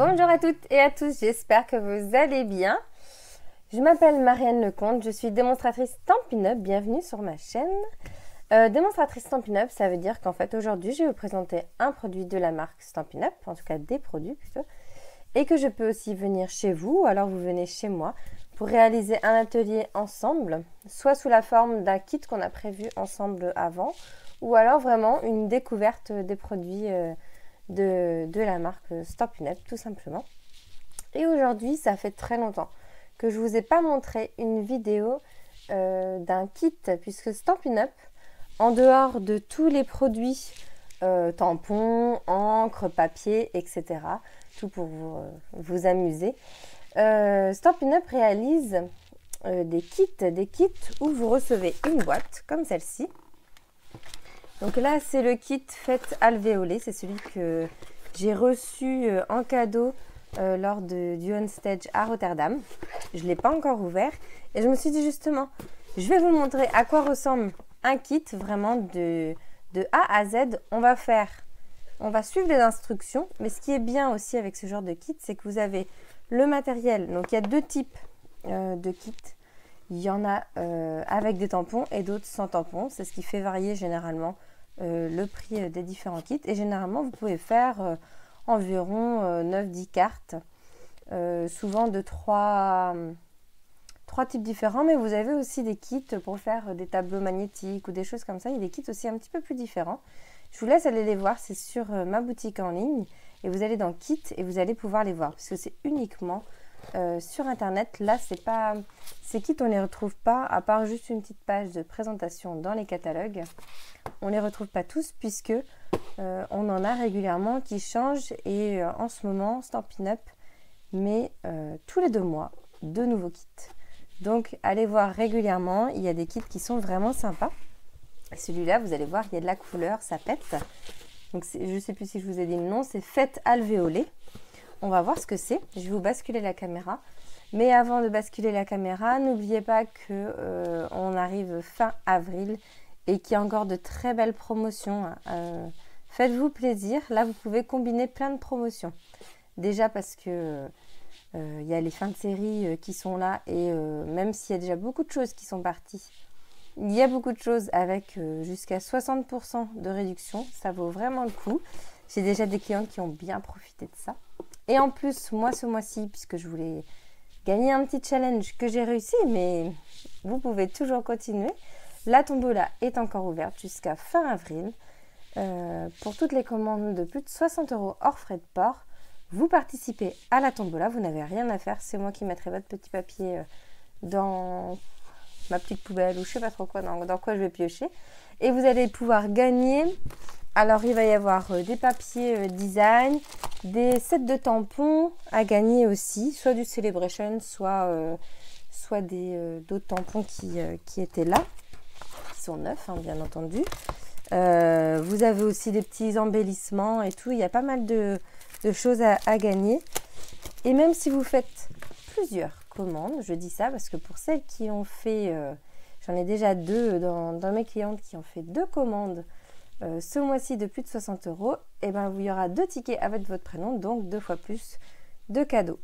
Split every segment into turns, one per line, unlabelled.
Bonjour à toutes et à tous, j'espère que vous allez bien. Je m'appelle Marianne Lecomte, je suis démonstratrice Stampin' Up, bienvenue sur ma chaîne. Démonstratrice Stampin' Up, ça veut dire qu'en fait aujourd'hui je vais vous présenter un produit de la marque Stampin' Up, en tout cas des produits plutôt, et que je peux aussi venir chez vous, ou alors vous venez chez moi, pour réaliser un atelier ensemble, soit sous la forme d'un kit qu'on a prévu ensemble avant, ou alors vraiment une découverte des produits de la marque Stampin' Up tout simplement. Et aujourd'hui, ça fait très longtemps que je ne vous ai pas montré une vidéo d'un kit, puisque Stampin' Up, en dehors de tous les produits tampons, encre, papier, etc., tout pour vous amuser, Stampin' Up réalise des kits où vous recevez une boîte comme celle-ci. Donc là, c'est le kit Fête Alvéolée, c'est celui que j'ai reçu en cadeau lors du On Stage à Rotterdam. Je ne l'ai pas encore ouvert et je me suis dit justement, je vais vous montrer à quoi ressemble un kit vraiment de A à Z. On va suivre les instructions, mais ce qui est bien aussi avec ce genre de kit, c'est que vous avez le matériel. Donc il y a deux types de kits. Il y en a avec des tampons et d'autres sans tampons. C'est ce qui fait varier généralement le prix des différents kits. Et généralement, vous pouvez faire environ 9-10 cartes, souvent de trois types différents. Mais vous avez aussi des kits pour faire des tableaux magnétiques ou des choses comme ça. Il y a des kits aussi un petit peu plus différents. Je vous laisse aller les voir. C'est sur ma boutique en ligne. Et vous allez dans Kit et vous allez pouvoir les voir. Parce que c'est uniquement sur internet. Là, ces kits, on ne les retrouve pas, à part juste une petite page de présentation dans les catalogues. On ne les retrouve pas tous puisque on en a régulièrement qui changent. Et en ce moment, Stampin' Up met tous les 2 mois de nouveaux kits. Donc, allez voir régulièrement. Il y a des kits qui sont vraiment sympas. Celui-là, vous allez voir, il y a de la couleur, ça pète. Donc, je ne sais plus si je vous ai dit le nom, c'est Fête Alvéolée. On va voir ce que c'est. Je vais vous basculer la caméra. Mais avant de basculer la caméra, n'oubliez pas qu'on arrive fin avril et qu'il y a encore de très belles promotions. Faites-vous plaisir. Là, vous pouvez combiner plein de promotions. Déjà parce que il y a les fins de série qui sont là et même s'il y a déjà beaucoup de choses qui sont parties, il y a beaucoup de choses avec jusqu'à 60% de réduction. Ça vaut vraiment le coup. J'ai déjà des clientes qui ont bien profité de ça. Et en plus, moi, ce mois-ci, puisque je voulais gagner un petit challenge que j'ai réussi, mais vous pouvez toujours continuer. La tombola est encore ouverte jusqu'à fin avril. Pour toutes les commandes de plus de 60 € hors frais de port, vous participez à la tombola. Vous n'avez rien à faire. C'est moi qui mettrai votre petit papier dans ma petite poubelle ou je ne sais pas trop quoi, dans quoi je vais piocher. Et vous allez pouvoir gagner. Alors, il va y avoir des papiers design, des sets de tampons à gagner aussi, soit du Celebration, soit d'autres tampons qui étaient là, qui sont neufs, hein, bien entendu. Vous avez aussi des petits embellissements et tout. Il y a pas mal de choses à gagner. Et même si vous faites plusieurs commandes, je dis ça parce que pour celles qui ont fait, j'en ai déjà 2 dans mes clientes qui ont fait 2 commandes ce mois-ci de plus de 60 €, et ben il y aura 2 tickets avec votre prénom, donc 2 fois plus de cadeaux.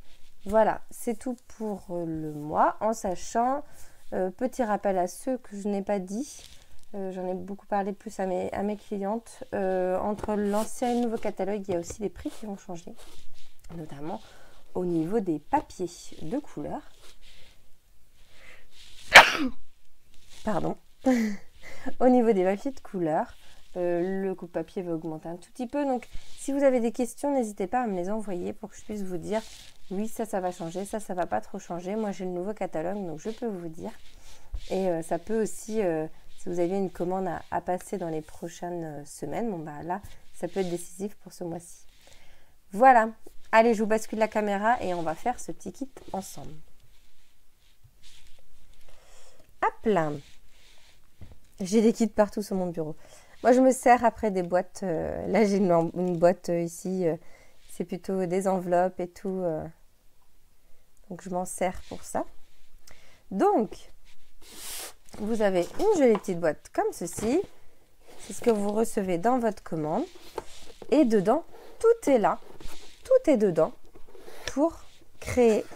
Voilà, c'est tout pour le mois, en sachant, petit rappel à ceux que je n'ai pas dit, j'en ai beaucoup parlé plus à mes clientes, entre l'ancien et le nouveau catalogue, il y a aussi des prix qui vont changer, notamment au niveau des papiers de couleur. Pardon. Au niveau des papiers de couleur, le coût de papier va augmenter un tout petit peu. Donc, si vous avez des questions, n'hésitez pas à me les envoyer pour que je puisse vous dire oui, ça va changer, ça va pas trop changer. Moi, j'ai le nouveau catalogue, donc je peux vous dire. Et ça peut aussi, si vous aviez une commande à passer dans les prochaines semaines, bon bah là, ça peut être décisif pour ce mois-ci. Voilà. Allez, je vous bascule la caméra et on va faire ce petit kit ensemble. Hop là. J'ai des kits partout sur mon bureau. Moi, je me sers après des boîtes. Là, j'ai une boîte ici. C'est plutôt des enveloppes et tout. Donc, je m'en sers pour ça. Donc, vous avez une jolie petite boîte comme ceci. C'est ce que vous recevez dans votre commande. Et dedans, tout est là. Tout est dedans. pour créer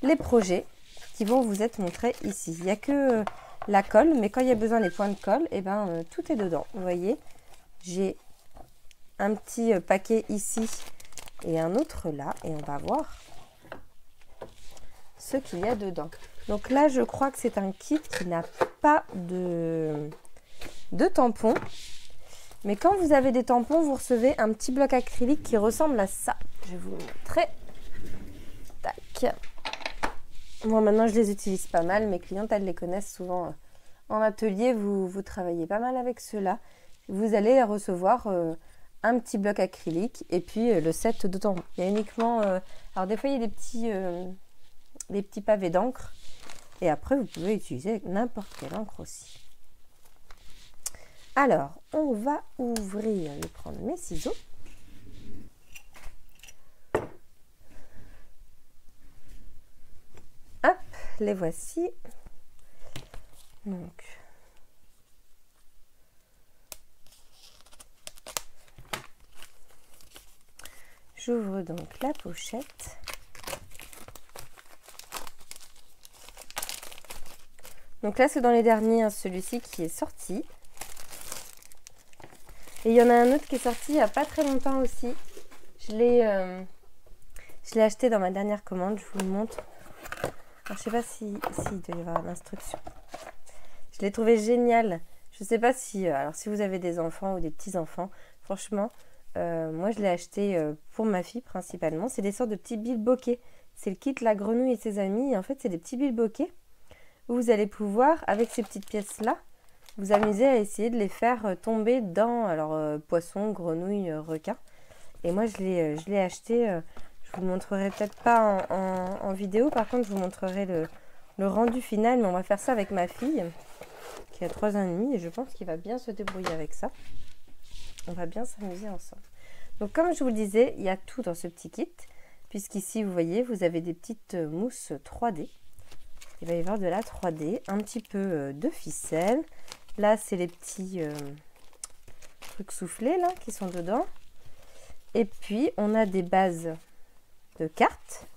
les projets qui vont vous être montrés ici. Il n'y a que la colle, mais quand il y a besoin des points de colle, et ben tout est dedans. Vous voyez, j'ai un petit paquet ici et un autre là, et on va voir ce qu'il y a dedans. Donc là, je crois que c'est un kit qui n'a pas de tampons. Mais quand vous avez des tampons, vous recevez un petit bloc acrylique qui ressemble à ça. Je vais vous le montrer. Tac. Moi, maintenant, je les utilise pas mal. Mes clientes, elles les connaissent souvent en atelier. Vous travaillez pas mal avec ceux-là. Vous allez recevoir un petit bloc acrylique et puis le set de tampons. Il y a uniquement... alors, des fois, il y a des petits pavés d'encre. Et après, vous pouvez utiliser n'importe quelle encre aussi. Alors, on va ouvrir, je vais prendre mes ciseaux. Hop, les voici. Donc, j'ouvre donc la pochette. Donc là, c'est dans les derniers, hein, celui-ci qui est sorti. Et il y en a un autre qui est sorti il n'y a pas très longtemps aussi. Je l'ai acheté dans ma dernière commande, je vous le montre. Alors, je ne sais pas si il doit y avoir l'instruction. Je l'ai trouvé génial. Je ne sais pas si... alors, si vous avez des enfants ou des petits-enfants, franchement, moi, je l'ai acheté pour ma fille principalement. C'est des sortes de petits bilboquets. C'est le kit La Grenouille et ses amis. Et en fait, c'est des petits bilboquets où vous allez pouvoir, avec ces petites pièces-là, vous amuser à essayer de les faire tomber dans, alors, poisson, grenouille, requin. Et moi, je l'ai acheté, je vous le montrerai peut-être pas en vidéo. Par contre, je vous montrerai le rendu final. Mais on va faire ça avec ma fille, qui a 3 ans et demi. Et je pense qu'il va bien se débrouiller avec ça. On va bien s'amuser ensemble. Donc, comme je vous le disais, il y a tout dans ce petit kit. Puisqu'ici, vous voyez, vous avez des petites mousses 3D. Il va y avoir de la 3D, un petit peu de ficelle. Là, c'est les petits trucs soufflés là, qui sont dedans. Et puis, on a des bases de cartes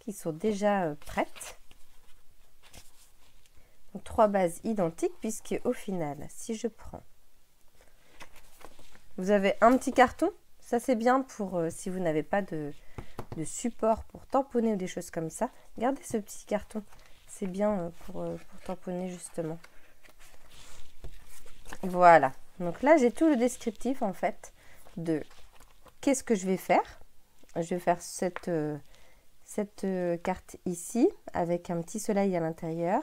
qui sont déjà prêtes. Donc, 3 bases identiques, puisque au final, si je prends... Vous avez un petit carton. Ça, c'est bien pour si vous n'avez pas de support pour tamponner ou des choses comme ça. Regardez ce petit carton. C'est bien pour tamponner justement. Voilà. Donc là, j'ai tout le descriptif en fait de qu'est-ce que je vais faire. Je vais faire cette carte ici avec un petit soleil à l'intérieur,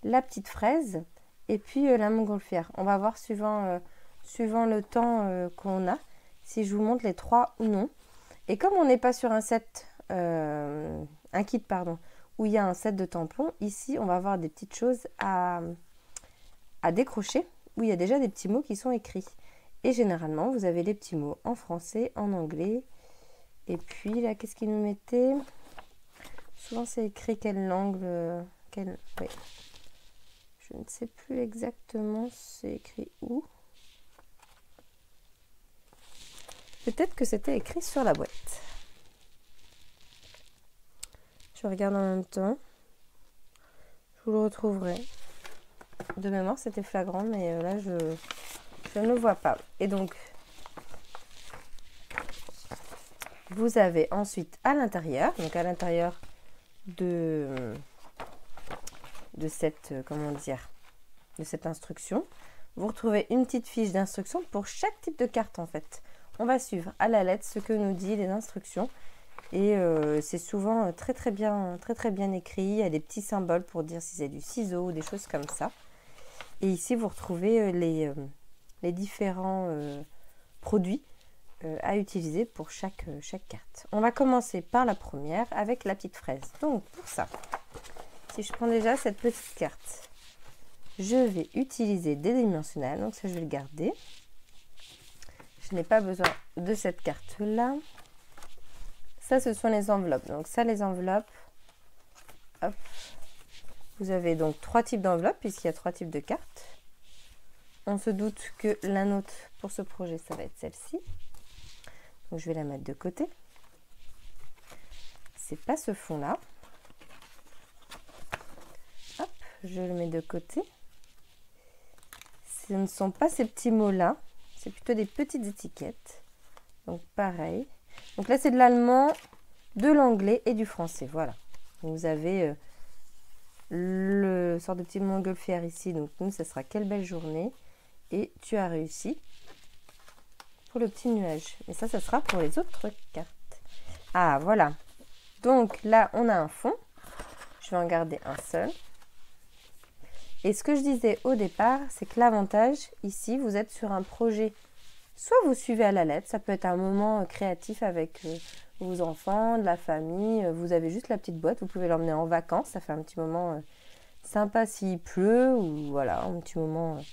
la petite fraise et puis la montgolfière. On va voir suivant le temps qu'on a, si je vous montre les 3 ou non. Et comme on n'est pas sur un set, un kit pardon, où il y a un set de tampons, ici on va avoir des petites choses à décrocher, où il y a déjà des petits mots qui sont écrits. Et généralement, vous avez les petits mots en français, en anglais. Et puis là, qu'est-ce qu'ils nous mettaient? Souvent, c'est écrit quelle langue, oui. Je ne sais plus exactement, c'est écrit où. Peut-être que c'était écrit sur la boîte. Je regarde en même temps. Je vous le retrouverai. De mémoire, c'était flagrant, mais là, je ne le vois pas. Et donc, vous avez ensuite à l'intérieur, donc à l'intérieur de cette, comment dire, de cette instruction, vous retrouvez une petite fiche d'instruction pour chaque type de carte en fait. On va suivre à la lettre ce que nous dit les instructions. Et c'est souvent très bien écrit. Il y a des petits symboles pour dire si c'est du ciseau ou des choses comme ça. Et ici, vous retrouvez les différents produits à utiliser pour chaque carte. On va commencer par la première avec la petite fraise. Donc, pour ça, si je prends déjà cette petite carte, je vais utiliser des dimensionnels. Donc, ça, je vais le garder. Je n'ai pas besoin de cette carte-là. Ça, ce sont les enveloppes. Donc ça, les enveloppes, hop. Vous avez donc 3 types d'enveloppes, puisqu'il y a 3 types de cartes. On se doute que la nôtre pour ce projet, ça va être celle-ci. Donc je vais la mettre de côté. c'est pas ce fond-là. Hop, je le mets de côté. Ce ne sont pas ces petits mots-là, c'est plutôt des petites étiquettes. Donc pareil. Donc là, c'est de l'allemand, de l'anglais et du français. Voilà. Donc, vous avez le sort de petit montgolfière ici. Donc nous, ça sera quelle belle journée. Et tu as réussi pour le petit nuage. Et ça sera pour les autres cartes. Ah, voilà. Donc là, on a un fond. Je vais en garder un seul. Et ce que je disais au départ, c'est que l'avantage, ici, vous êtes sur un projet. Soit vous suivez à la lettre, ça peut être un moment créatif avec vos enfants, de la famille. Vous avez juste la petite boîte, vous pouvez l'emmener en vacances. Ça fait un petit moment sympa s'il pleut ou voilà, un petit moment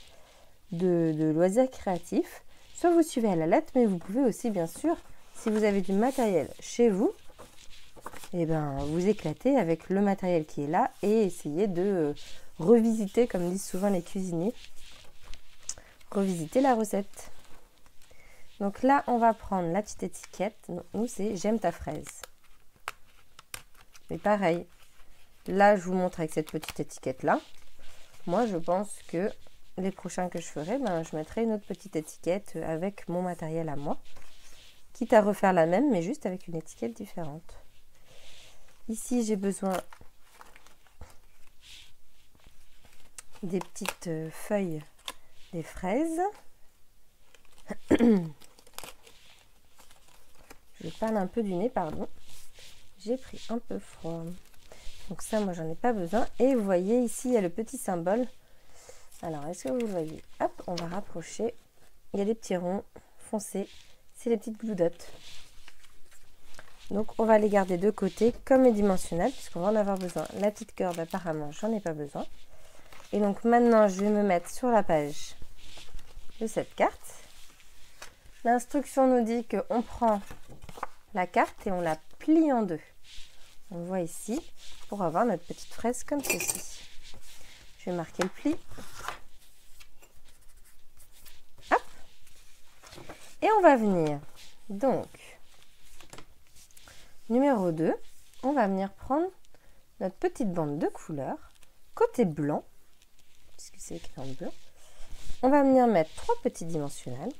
de loisirs créatifs. Soit vous suivez à la lettre, mais vous pouvez aussi, bien sûr, si vous avez du matériel chez vous, eh ben, vous éclater avec le matériel qui est là et essayer de revisiter, comme disent souvent les cuisiniers, revisiter la recette. Donc là, on va prendre la petite étiquette. Donc, nous, c'est « J'aime ta fraise ». Mais pareil, là, je vous montre avec cette petite étiquette-là. Moi, je pense que les prochains que je ferai, ben, je mettrai une autre petite étiquette avec mon matériel à moi. Quitte à refaire la même, mais juste avec une étiquette différente. Ici, j'ai besoin des petites feuilles des fraises. Je parle un peu du nez, pardon. J'ai pris un peu froid. Donc ça, moi, j'en ai pas besoin. Et vous voyez, ici, il y a le petit symbole. Alors, est-ce que vous le voyez? Hop, on va rapprocher. Il y a des petits ronds foncés. C'est les petites Glue Dots. Donc, on va les garder de côté comme les dimensionnels, puisqu'on va en avoir besoin. La petite corde, apparemment, j'en ai pas besoin. Et donc, maintenant, je vais me mettre sur la page de cette carte. L'instruction nous dit qu'on prend la carte et on la plie en deux. On le voit ici pour avoir notre petite fraise comme ceci. Je vais marquer le pli. Hop. Et on va venir, donc, numéro 2, on va venir prendre notre petite bande de couleur, côté blanc, puisque c'est écrit en bleu. On va venir mettre 3 petits dimensionnels.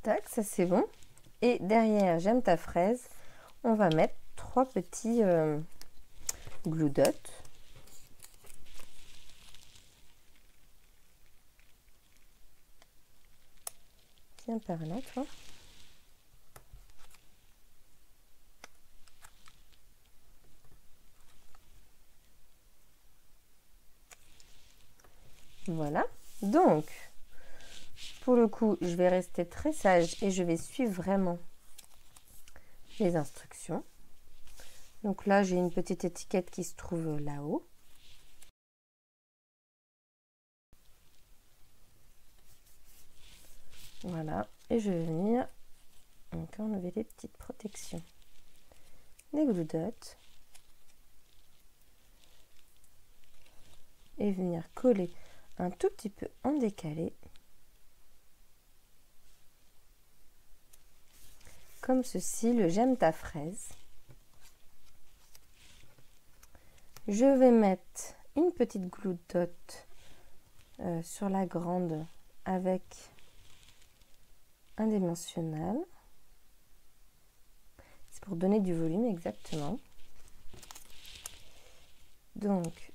Tac, ça c'est bon. Et derrière, j'aime ta fraise, on va mettre 3 petits Glue Dots. Viens par là, toi. Voilà. Donc, pour le coup, je vais rester très sage et je vais suivre vraiment les instructions. Donc là, j'ai une petite étiquette qui se trouve là-haut. Voilà. Et je vais venir encore enlever les petites protections des Glue Dots. Et venir coller un tout petit peu en décalé. Comme ceci, le j'aime ta fraise. Je vais mettre une petite Glue Dot sur la grande avec un dimensionnel. C'est pour donner du volume exactement. Donc,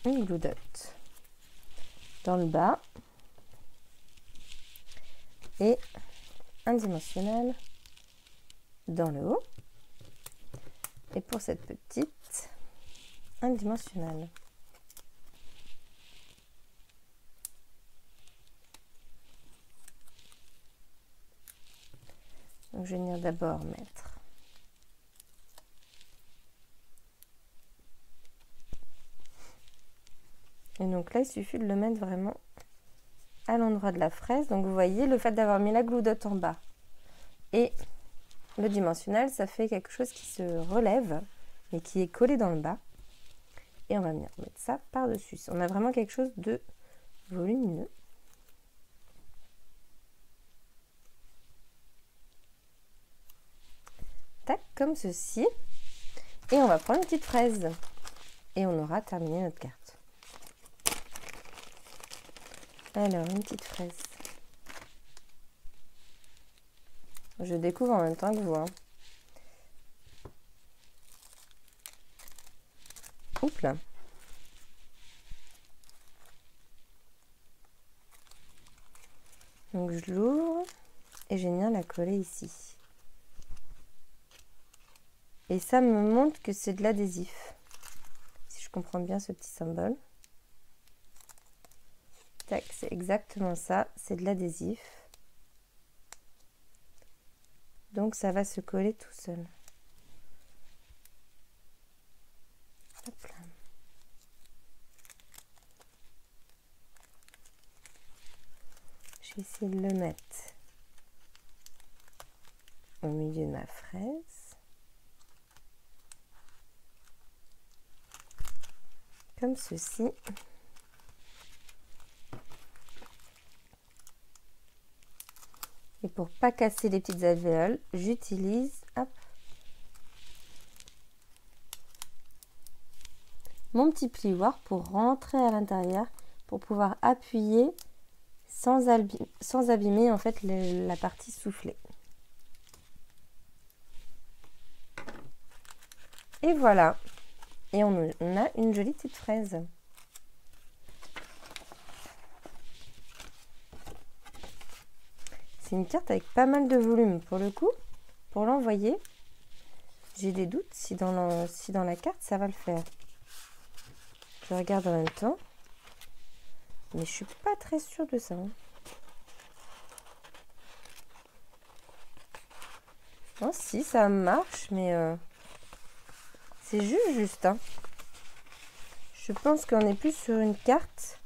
une Glue Dot dans le bas et un dimensionnel dans le haut. Et pour cette petite, un dimensionnel. Donc, je vais venir d'abord mettre et donc là, il suffit de le mettre vraiment à l'endroit de la fraise. Donc, vous voyez, le fait d'avoir mis la Glue Dot en bas et le dimensionnel, ça fait quelque chose qui se relève, mais qui est collé dans le bas. Et on va venir mettre ça par-dessus. On a vraiment quelque chose de volumineux. Tac, comme ceci. Et on va prendre une petite fraise. Et on aura terminé notre carte. Alors, une petite fraise. Je découvre en même temps que vous. Hein. Oups là. Donc je l'ouvre et je viens la coller ici. Et ça me montre que c'est de l'adhésif. Si je comprends bien ce petit symbole. Tac, c'est exactement ça, c'est de l'adhésif. Donc ça va se coller tout seul. Hop là. Je vais essayer de le mettre au milieu de ma fraise. Comme ceci. Et pour pas casser les petites alvéoles, j'utilise mon petit plioir pour rentrer à l'intérieur, pour pouvoir appuyer sans abîmer en fait la partie soufflée. Et voilà. Et on a une jolie petite fraise. C'est une carte avec pas mal de volume. Pour le coup, pour l'envoyer, j'ai des doutes si dans la carte ça va le faire. Je regarde en même temps. Mais je suis pas très sûre de ça. Hein. Oh, si, ça marche, mais c'est juste. Hein. Je pense qu'on est plus sur une carte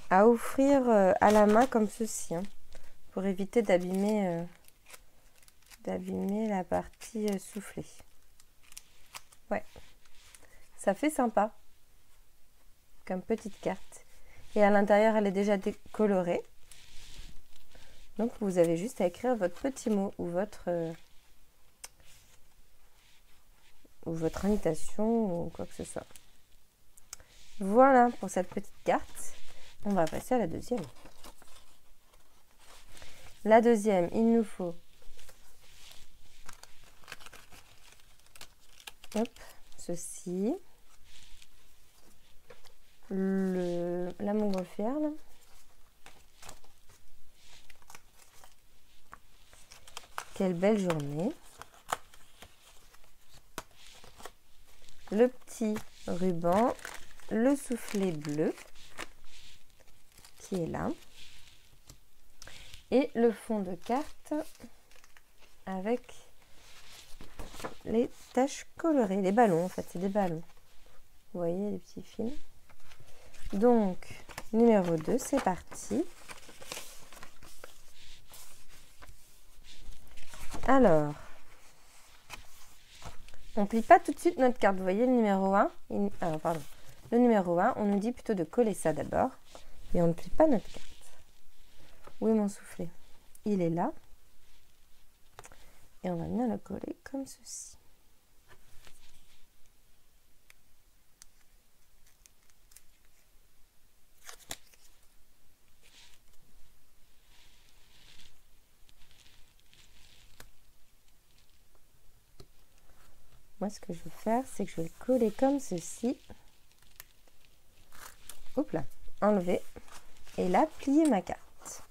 à offrir à la main comme ceci, hein, pour éviter d'abîmer la partie soufflée. Ouais, ça fait sympa comme petite carte. Et à l'intérieur, elle est déjà décolorée. Donc, vous avez juste à écrire votre petit mot ou votre invitation ou quoi que ce soit. Voilà pour cette petite carte. On va passer à la deuxième. La deuxième, il nous faut ceci. La montgolfière. Là. Quelle belle journée. Le petit ruban, le soufflet bleu qui est là. Et le fond de carte avec les taches colorées, les ballons en fait, c'est des ballons. Vous voyez les petits fils. Donc, numéro 2, c'est parti. Alors, on ne plie pas tout de suite notre carte. Vous voyez le numéro 1 le numéro 1, on nous dit plutôt de coller ça d'abord. Et on ne plie pas notre carte. Où est mon soufflet? Il est là. Et on va venir le coller comme ceci. Moi, ce que je vais faire, c'est que je vais le coller comme ceci. Hop là, enlever. Et là, plier ma carte.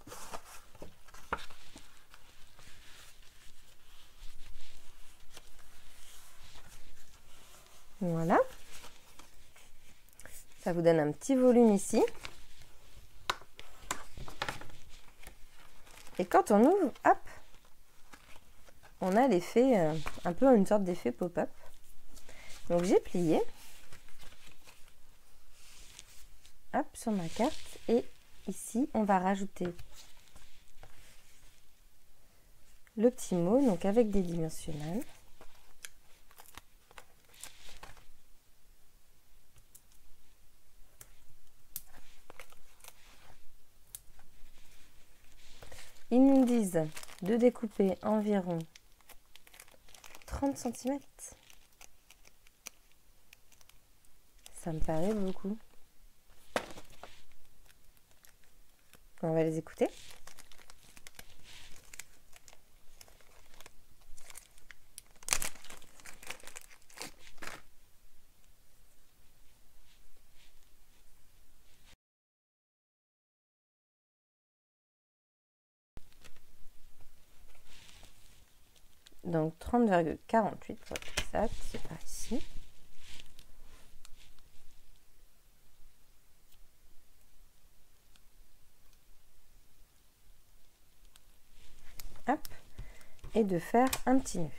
Voilà. Ça vous donne un petit volume ici. Et quand on ouvre, hop, on a l'effet, un peu une sorte d'effet pop-up. Donc j'ai plié. Hop, sur ma carte. Et ici, on va rajouter le petit mot, donc avec des dimensionnels. Ils nous disent de découper environ 30 cm. Ça me paraît beaucoup. On va les écouter. Donc 30,48 pour être exact, c'est par ici. Hop. Et de faire un petit nœud.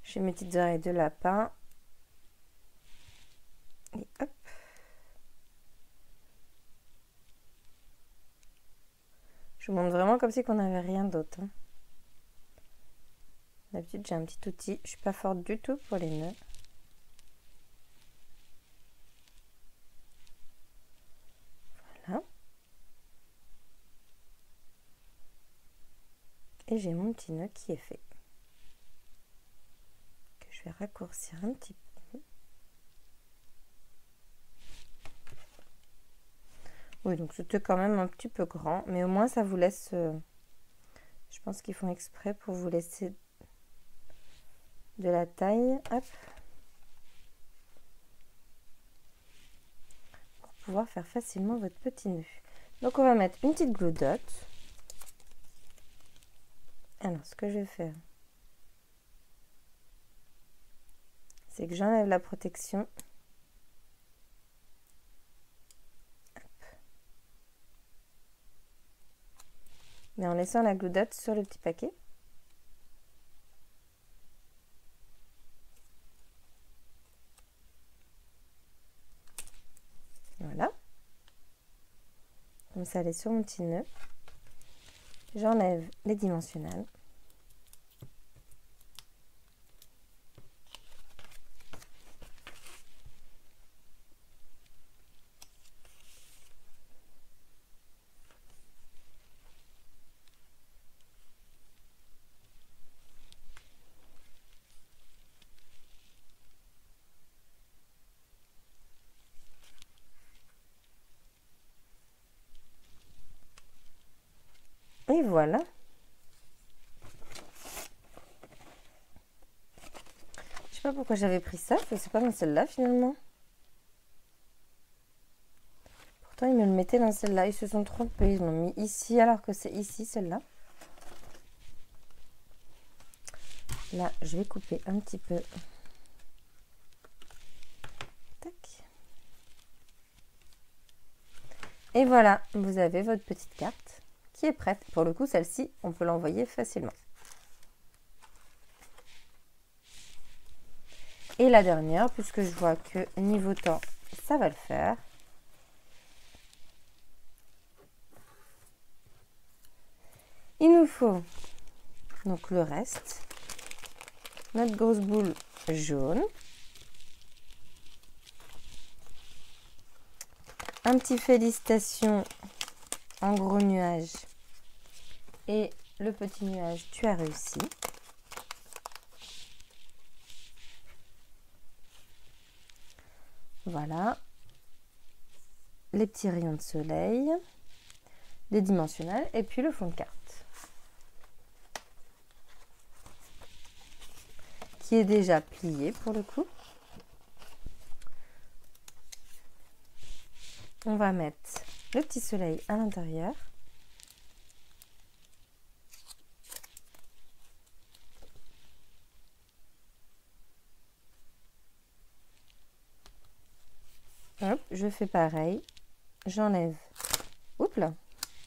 Je fais mes petites oreilles de lapin. Et hop. Je vous montre vraiment comme si on n'avait rien d'autre. D'habitude, j'ai un petit outil. Je ne suis pas forte du tout pour les nœuds. Voilà. Et j'ai mon petit nœud qui est fait. Que je vais raccourcir un petit peu. Oui, donc c'était quand même un petit peu grand, mais au moins ça vous laisse... je pense qu'ils font exprès pour vous laisser de la taille. Hop. Pour pouvoir faire facilement votre petit nœud. Donc on va mettre une petite gloudotte. Alors ce que je vais faire, c'est que j'enlève la protection. Mais en laissant la gloudotte sur le petit paquet. Voilà. Comme ça, elle est sur mon petit nœud. J'enlève les dimensionnels. Et voilà. Je sais pas pourquoi j'avais pris ça, je ne sais pas dans celle-là finalement. Pourtant ils me le mettaient dans celle-là, ils se sont trompés, ils m'ont mis ici alors que c'est ici celle-là. Là je vais couper un petit peu. Tac. Et voilà, vous avez votre petite carte qui est prête. Pour le coup, celle-ci, on peut l'envoyer facilement. Et la dernière, puisque je vois que niveau temps, ça va le faire. Il nous faut donc le reste. Notre grosse boule jaune. Un petit félicitation en gros nuage. Et le petit nuage, tu as réussi. Voilà. Les petits rayons de soleil. Les dimensionnels. Et puis le fond de carte. Qui est déjà plié pour le coup. On va mettre le petit soleil à l'intérieur. Hop, je fais pareil. J'enlève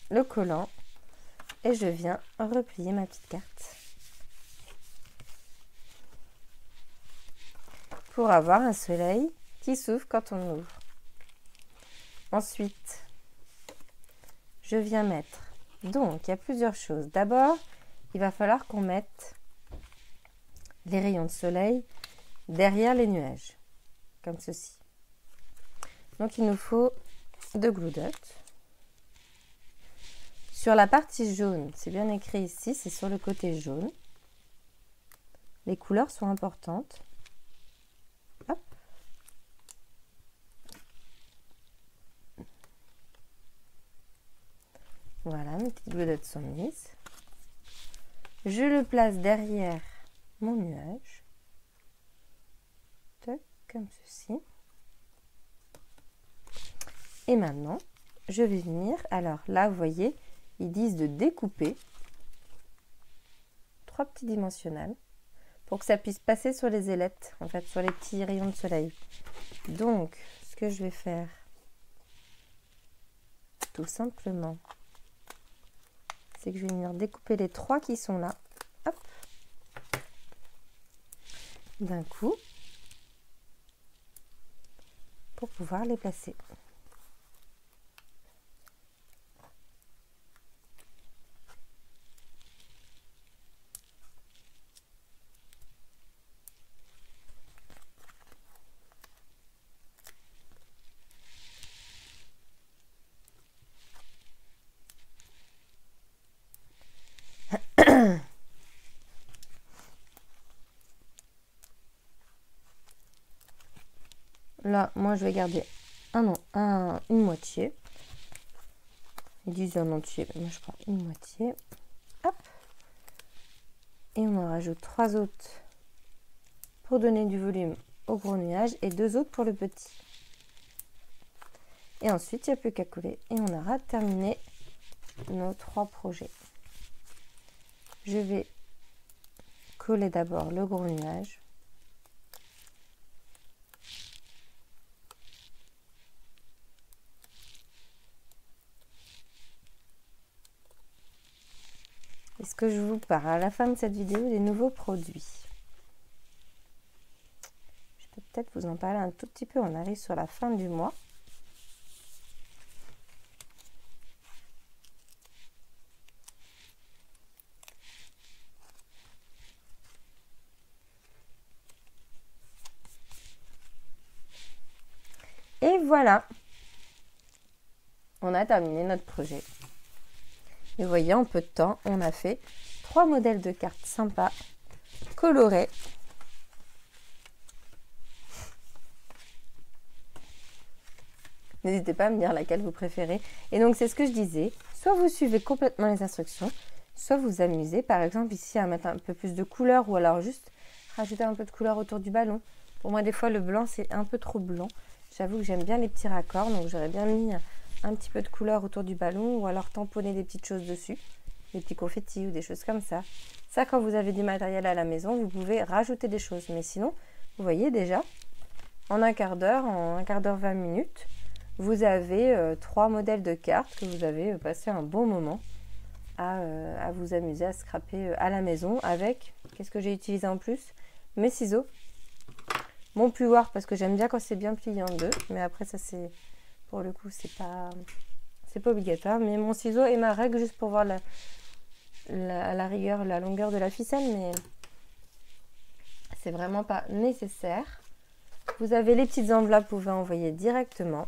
le collant et je viens replier ma petite carte pour avoir un soleil qui s'ouvre quand on ouvre. Ensuite, je viens mettre. Donc, il y a plusieurs choses. D'abord, il va falloir qu'on mette les rayons de soleil derrière les nuages, comme ceci. Donc, il nous faut 2 glue dots. Sur la partie jaune, c'est bien écrit ici, c'est sur le côté jaune. Les couleurs sont importantes. Hop. Voilà, mes petites glue dots sont mises. Je le place derrière mon nuage. Tac, comme ceci. Et maintenant, je vais venir. Alors là, vous voyez, ils disent de découper 3 petits dimensionnels pour que ça puisse passer sur les ailettes, en fait, sur les petits rayons de soleil. Donc, ce que je vais faire, tout simplement, c'est que je vais venir découper les 3 qui sont là. Hop. D'un coup, pour pouvoir les placer. Là, moi, je vais garder une moitié. Ils disent un entier, moi je prends une moitié. Hop. Et on en rajoute 3 autres pour donner du volume au gros nuage et 2 autres pour le petit. Et ensuite, il n'y a plus qu'à coller et on aura terminé nos 3 projets. Je vais coller d'abord le gros nuage. Est-ce que je vous parle à la fin de cette vidéo des nouveaux produits? Je peux peut-être vous en parler un tout petit peu, on arrive sur la fin du mois. Et voilà, on a terminé notre projet. Et vous voyez, en peu de temps, on a fait 3 modèles de cartes sympas, colorées. N'hésitez pas à me dire laquelle vous préférez. Et donc, c'est ce que je disais. Soit vous suivez complètement les instructions, soit vous amusez. Par exemple, ici, à mettre un peu plus de couleur ou alors juste rajouter un peu de couleur autour du ballon. Pour moi, des fois, le blanc, c'est un peu trop blanc. J'avoue que j'aime bien les petits raccords, donc j'aurais bien mis un petit peu de couleur autour du ballon ou alors tamponner des petites choses dessus, des petits confettis ou des choses comme ça. Ça, quand vous avez du matériel à la maison, vous pouvez rajouter des choses. Mais sinon, vous voyez déjà, en un quart d'heure, 20 minutes, vous avez 3 modèles de cartes que vous avez passé un bon moment à vous amuser à scraper à la maison avec, qu'est-ce que j'ai utilisé en plus? Mes ciseaux, mon plioir parce que j'aime bien quand c'est bien plié en deux, mais après ça c'est... Pour le coup, c'est pas obligatoire. Mais mon ciseau et ma règle juste pour voir la rigueur, la longueur de la ficelle. Mais c'est vraiment pas nécessaire. Vous avez les petites enveloppes, vous pouvez envoyer directement.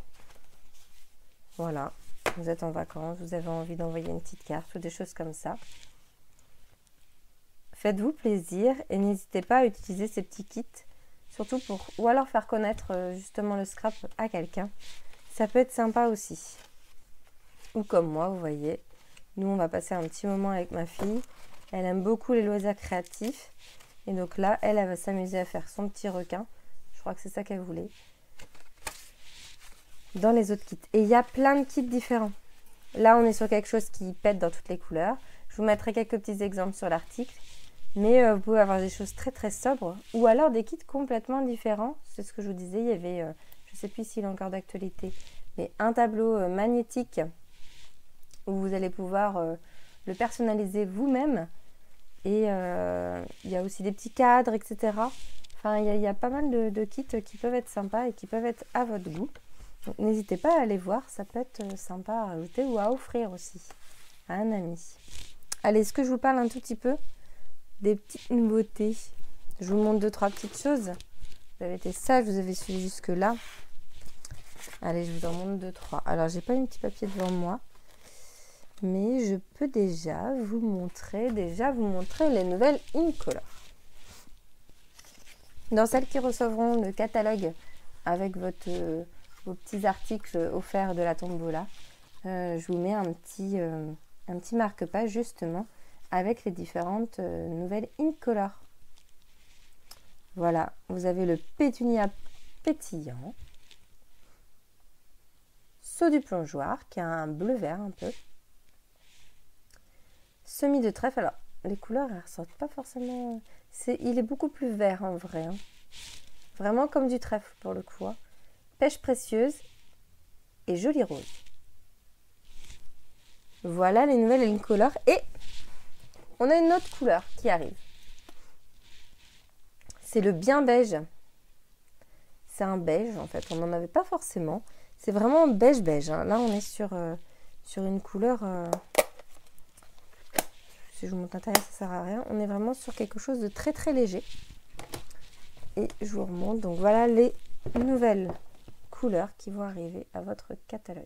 Voilà. Vous êtes en vacances, vous avez envie d'envoyer une petite carte ou des choses comme ça. Faites-vous plaisir et n'hésitez pas à utiliser ces petits kits. Surtout pour... Ou alors faire connaître justement le scrap à quelqu'un. Ça peut être sympa aussi. Ou comme moi, vous voyez. Nous, on va passer un petit moment avec ma fille. Elle aime beaucoup les loisirs créatifs. Et donc là, elle va s'amuser à faire son petit requin. Je crois que c'est ça qu'elle voulait. Dans les autres kits. Et il y a plein de kits différents. Là, on est sur quelque chose qui pète dans toutes les couleurs. Je vous mettrai quelques petits exemples sur l'article. Mais vous pouvez avoir des choses très très sobres. Ou alors des kits complètement différents. C'est ce que je vous disais. Il y avait... je ne sais plus s'il est encore d'actualité, mais un tableau magnétique où vous allez pouvoir le personnaliser vous-même. Et il y a aussi des petits cadres, etc. Enfin, il y a pas mal de kits qui peuvent être sympas et qui peuvent être à votre goût. Donc, n'hésitez pas à aller voir, ça peut être sympa à rajouter ou à offrir aussi à un ami. Allez, est-ce que je vous parle un tout petit peu des petites nouveautés? Je vous montre 2-3 petites choses. Vous avez été sage, vous avez suivi jusque-là. Allez, je vous en montre 2-3. Alors, j'ai pas mis un petit papier devant moi, mais je peux déjà vous montrer les nouvelles Incolor. Dans celles qui recevront le catalogue avec vos petits articles offerts de la tombola, je vous mets un petit marque-page justement avec les différentes nouvelles Incolor. Voilà, vous avez le pétunia pétillant, saut du plongeoir qui a un bleu-vert un peu, semis de trèfle. Alors, les couleurs, elles ressortent pas forcément... il est beaucoup plus vert en vrai. Hein. Vraiment comme du trèfle pour le coup. Hein. Pêche précieuse et joli rose. Voilà les nouvelles Incolor. Et on a une autre couleur qui arrive. C'est le bien beige. C'est un beige en fait. On n'en avait pas forcément. C'est vraiment beige-beige. Hein. Là, on est sur une couleur... Si je vous montre l'intérieur, ça ne sert à rien. On est vraiment sur quelque chose de très très léger. Et je vous remonte. Donc voilà les nouvelles couleurs qui vont arriver à votre catalogue.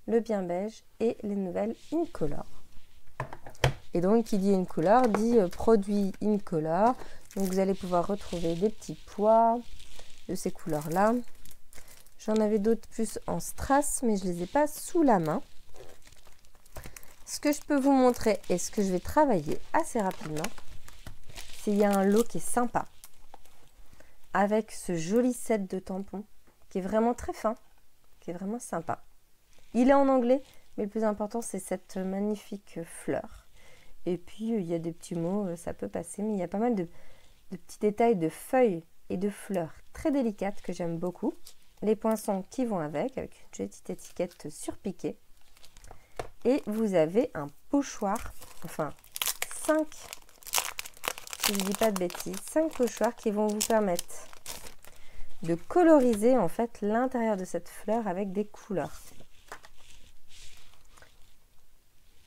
Le bien beige et les nouvelles Incolor. Et donc, qui dit Incolor dit produit Incolor. Donc, vous allez pouvoir retrouver des petits pois de ces couleurs-là. J'en avais d'autres plus en strass, mais je ne les ai pas sous la main. Ce que je peux vous montrer et ce que je vais travailler assez rapidement, c'est qu'il y a un lot qui est sympa. Avec ce joli set de tampons qui est vraiment très fin, qui est vraiment sympa. Il est en anglais, mais le plus important, c'est cette magnifique fleur. Et puis, il y a des petits mots, ça peut passer, mais il y a pas mal de petits détails de feuilles et de fleurs très délicates que j'aime beaucoup. Les poinçons qui vont avec une petite étiquette surpiquée. Et vous avez un pochoir, enfin 5, si je ne dis pas de bêtises, 5 pochoirs qui vont vous permettre de coloriser en fait l'intérieur de cette fleur avec des couleurs.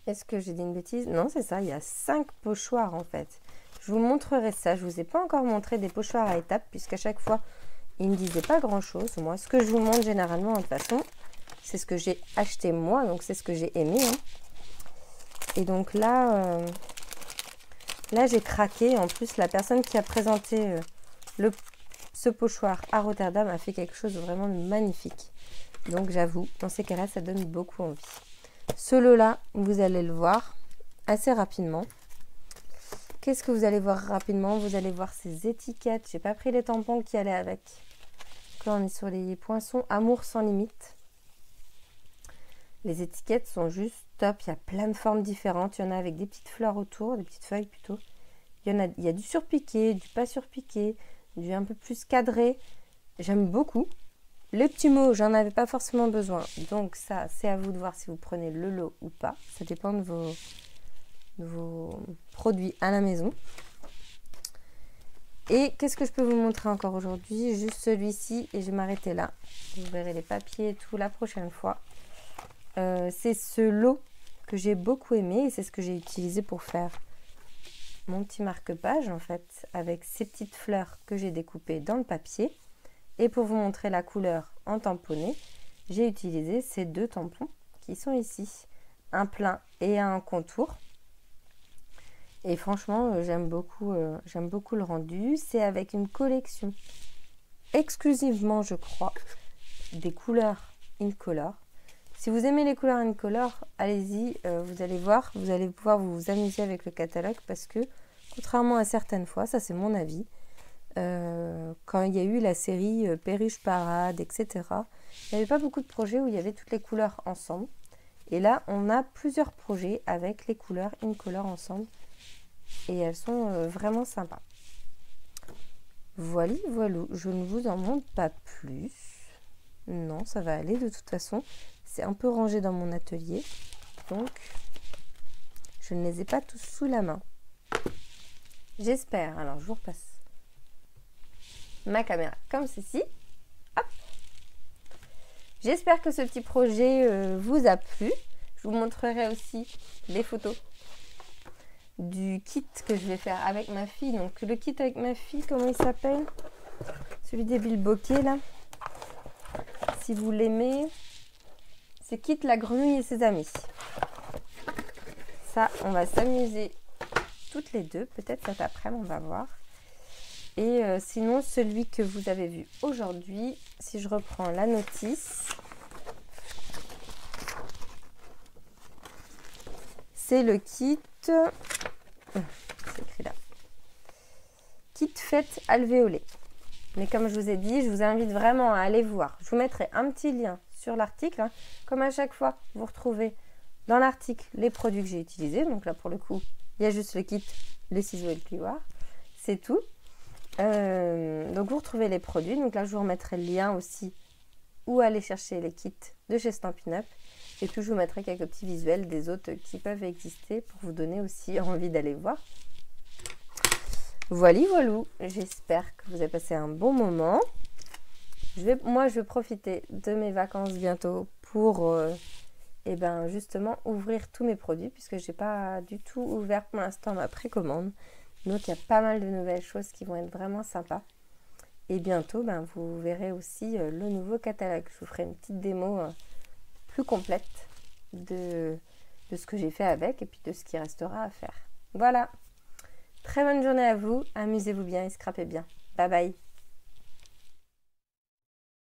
Est-ce que j'ai dit une bêtise? Non, c'est ça, il y a 5 pochoirs en fait. Je vous montrerai ça. Je ne vous ai pas encore montré des pochoirs à étapes puisqu'à chaque fois, ils ne disaient pas grand-chose. Moi, ce que je vous montre généralement, de toute façon, c'est ce que j'ai acheté moi, donc c'est ce que j'ai aimé. Hein. Et donc là, j'ai craqué. En plus, la personne qui a présenté ce pochoir à Rotterdam a fait quelque chose de vraiment magnifique. Donc j'avoue, dans ces cas-là, ça donne beaucoup envie. Ce lot-là, vous allez le voir assez rapidement. Qu'est-ce que vous allez voir rapidement? Vous allez voir ces étiquettes. J'ai pas pris les tampons qui allaient avec. Là, on est sur les poinçons Amour sans limite. Les étiquettes sont juste top. Il y a plein de formes différentes. Il y en a avec des petites fleurs autour, des petites feuilles plutôt. Il y a du surpiqué, du pas surpiqué, du un peu plus cadré. J'aime beaucoup. Les petits mots, j'en avais pas forcément besoin. Donc ça, c'est à vous de voir si vous prenez le lot ou pas. Ça dépend de vos produits à la maison. Et qu'est-ce que je peux vous montrer encore aujourd'hui? Juste celui-ci et je vais m'arrêter là. Vous verrez les papiers et tout la prochaine fois. C'est ce lot que j'ai beaucoup aimé et c'est ce que j'ai utilisé pour faire mon petit marque-page en fait avec ces petites fleurs que j'ai découpées dans le papier. Et pour vous montrer la couleur en tamponné, j'ai utilisé ces 2 tampons qui sont ici, un plein et un contour. Et franchement, j'aime beaucoup le rendu. C'est avec une collection exclusivement, je crois, des couleurs Incolor. Si vous aimez les couleurs Incolor, allez-y, vous allez voir, vous allez pouvoir vous amuser avec le catalogue parce que, contrairement à certaines fois, ça c'est mon avis, quand il y a eu la série Perruche Parade, etc., il n'y avait pas beaucoup de projets où il y avait toutes les couleurs ensemble. Et là, on a plusieurs projets avec les couleurs Incolor ensemble. Et elles sont vraiment sympas. Voilà, je ne vous en montre pas plus. Non, ça va aller de toute façon. C'est un peu rangé dans mon atelier. Donc, je ne les ai pas tous sous la main. J'espère. Alors, je vous repasse ma caméra comme ceci. Hop. J'espère que ce petit projet vous a plu. Je vous montrerai aussi les photos du kit que je vais faire avec ma fille. Donc le kit avec ma fille, comment il s'appelle? Celui des bilboquets là. Si vous l'aimez, c'est Kit la grenouille et ses amis. Ça, on va s'amuser toutes les deux. Peut-être cet après-midi, on va voir. Et sinon, celui que vous avez vu aujourd'hui, si je reprends la notice, c'est le kit, c'est écrit là, kit fête alvéolée. Mais comme je vous ai dit, je vous invite vraiment à aller voir. Je vous mettrai un petit lien sur l'article. Hein. Comme à chaque fois, vous retrouvez dans l'article les produits que j'ai utilisés. Donc là, pour le coup, il y a juste le kit, les ciseaux et le plioir. C'est tout. Donc vous retrouvez les produits. Donc là, je vous remettrai le lien aussi où aller chercher les kits de chez Stampin' Up. Et puis, je vous mettrai quelques petits visuels des autres qui peuvent exister pour vous donner aussi envie d'aller voir. Voilà, j'espère que vous avez passé un bon moment. Moi, je vais profiter de mes vacances bientôt pour justement ouvrir tous mes produits puisque je n'ai pas du tout ouvert pour l'instant ma précommande. Donc, il y a pas mal de nouvelles choses qui vont être vraiment sympas. Et bientôt, vous verrez aussi le nouveau catalogue. Je vous ferai une petite démo plus complète de ce que j'ai fait avec et puis de ce qui restera à faire. Voilà. Très bonne journée à vous. Amusez-vous bien et scrapez bien. Bye bye.